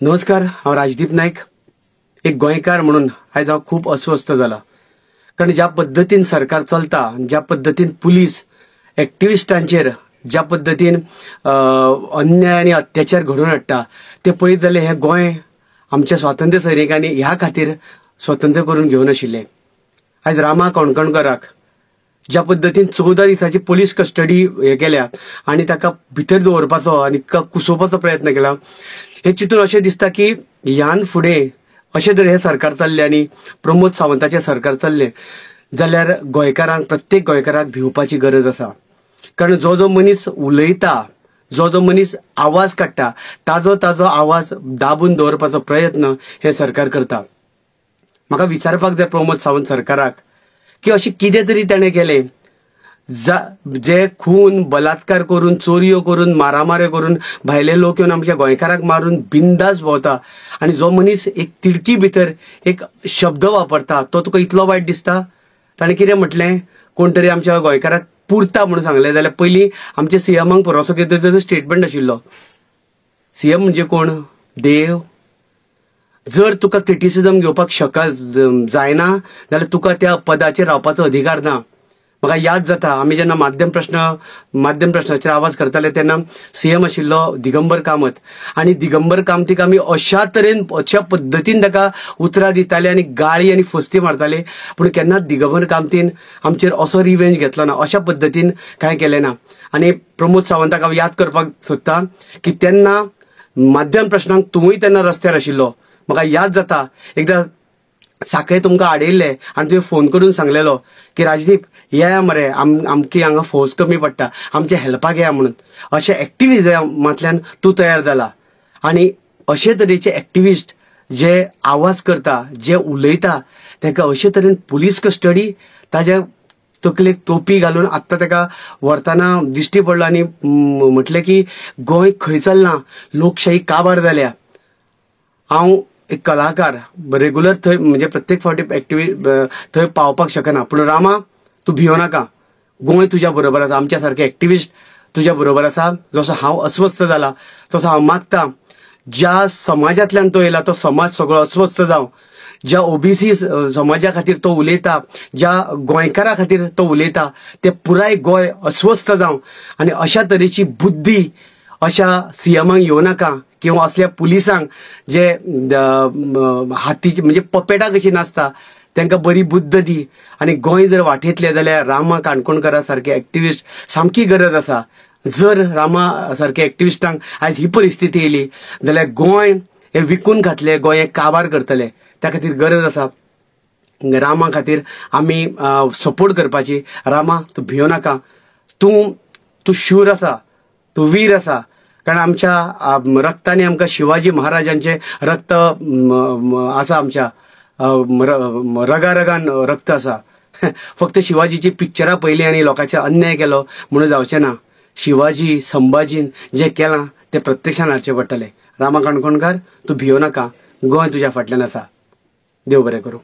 नमस्कार, हांव राजदीप नायक. एक गोंयकार म्हणून आयज हांव खूब अस्वस्थ जाला. कारण ज्या पद्दतीन सरकार चलता, ज्या पद्दतीन पुलीस एक्टिविस्टांचेर ज्या पद्दतीन अन्याय आनी अत्याचार घडोवन हाडटा ते पळयत जाल्यार हें गोंय आमच्या स्वातंत्र्य सैनिकांनी ह्या खातीर स्वतंत्र करून घेवन आशिल्लें. आयज रामा कणकणकराक ज्या पद्दतीन 14 दिसाची पुलीस कस्टडी हे केल्या आनी ताका भितर दवरपाचो आनी कुसोवपाचो प्रयत्न केला, हे चिंतून अशें दिसता की ह्यान फुडें अशें जर हें सरकार चल्लें आनी प्रमोद सावंताचें सरकार चल्लें जाल्यार गोंयकारांक, प्रत्येक गोंयकाराक भिवपाची गरज आसा. कारण जो जो मनीस उलयता, जो जो मनीस आवाज काडटा, ताजो आवाज दाबून दवरपाचो प्रयत्न हें सरकार करता. म्हाका विचारपाक जाय प्रमोद सावंत सरकाराक की अशें कितें तरी ताणें केलें जे खून बलात्कार करून, चोरयो करून, मारामाऱ्यो करून भायले लोक येवन आमच्या गोंयकाराक मारून बिंदास भोंवता आनी जो मनीस एक तिडकी भितर एक शब्द वापरता तो तुका इतलो वायट दिसता. ताणें कितें म्हटलें, कोण तरी आमच्या गोंयकाराक पुरता म्हणून सांगलें जाल्यार पयलीं आमच्या सीएमाक भरोसो कितें स्टेटमेंट आशिल्लो. सीएम म्हणजे कोण? देव. जर तुका क्रिटिसिजम घेवपाक जायना जाल्यार तुका त्या पदाचेर रावपाचो अधिकार ना. म्हाका याद जाता आमी जेन्ना माध्यम प्रश्नाचेर आवाज करताले तेन्ना सीएम आशिल्लो दिगंबर कामत आनी दिगंबर कामतीक आमी अशा पद्दतीन ताका उतरां दिताले आनी गाळी आनी फस्ती मारताले, पूण केन्नाच दिगंबर कामतीन आमचेर असो रिवेंज घेतलो ना, अशा पद्दतीन कांय केलें ना. आनी प्रमोद सावंताक हांव याद करपाक सोदता की तेन्ना माध्यम प्रश्नांक तूंय तेन्ना रस्त्यार आशिल्लो. म्हाका याद जाता एकदां साखळे तुमकां आडयल्ले आनी तुवें फोन करून सांगलेलो की राजदीप या मरे, आमकी हांगा फौज कमी पडटा, आमच्या हेल्पाक या म्हणून. अशे एक्टिविजमांतल्यान तूं तयार जाला आनी अशे तरेचे एक्टिविस्ट जे आवाज करता, जे उलयता, ताका अशे तरेन पुलीस कस्टडी, ताज्या तकलेक टोपी घालून आत्तां ताका व्हरतना दिश्टी पडलो आनी म्हटलें की गोंय खंय चल्लां, लोकशाही काबार जाल्या. हांव एक कलाकार रेग्युलर थंय म्हणजे प्रत्येक फावटी थंय पावपाक शकना, पूण रामा तूं भियो नाका. गोंय तुज्या बरोबर आसा, आमच्या सारके एक्टिविस्ट तुज्या बरोबर आसा. जसो हांव अस्वस्थ जाला तसो हांव मागता ज्या समाजांतल्यान तो येयला तो समाज सगळो अस्वस्थ जावं. ज्या ओबीसी समाजा खातीर तो उलयता, ज्या गोंयकारा खातीर तो उलयता, ते पुराय गोंय अस्वस्थ जावं. आनी अशा तरेची बुद्धी अशा सीएमाक येवं नाका किंवा असल्या पुलिसांक जे हातीची म्हणजे पपेटा कशी नासता तांकां बरी बुद्ध दी आनी गोंय जर वाटयतले जाल्यार रामा काणकोणकरा सारके एक्टिविस्ट सामकी गरज आसा. जर रामा सारके एक्टिविस्टांक आयज ही परिस्थिती येयली जाल्यार गोंय हे विकून घातले, गोंय हे काबार करतले. त्या खातीर गरज आसा रामा खातीर आमी सपोर्ट करपाची. रामा तूं भियो नाका, तूं शूर आसा, तूं वीर आसा. कारण आमच्या रक्तांनी आमकां शिवाजी महाराजांचे रक्त आसा, आमच्या रगान रक्त आसा. फक्त शिवाजीची पिक्चरां पयलीं आनी लोकांचेर अन्याय केलो म्हणून जावचें ना. शिवाजी संभाजीन जें केलां तें प्रत्यक्षान हाडचें पडटलें. रामा काणकोणकार तूं भियो नाका, गोंय तुज्या फाटल्यान आसा. देव बरें करूं.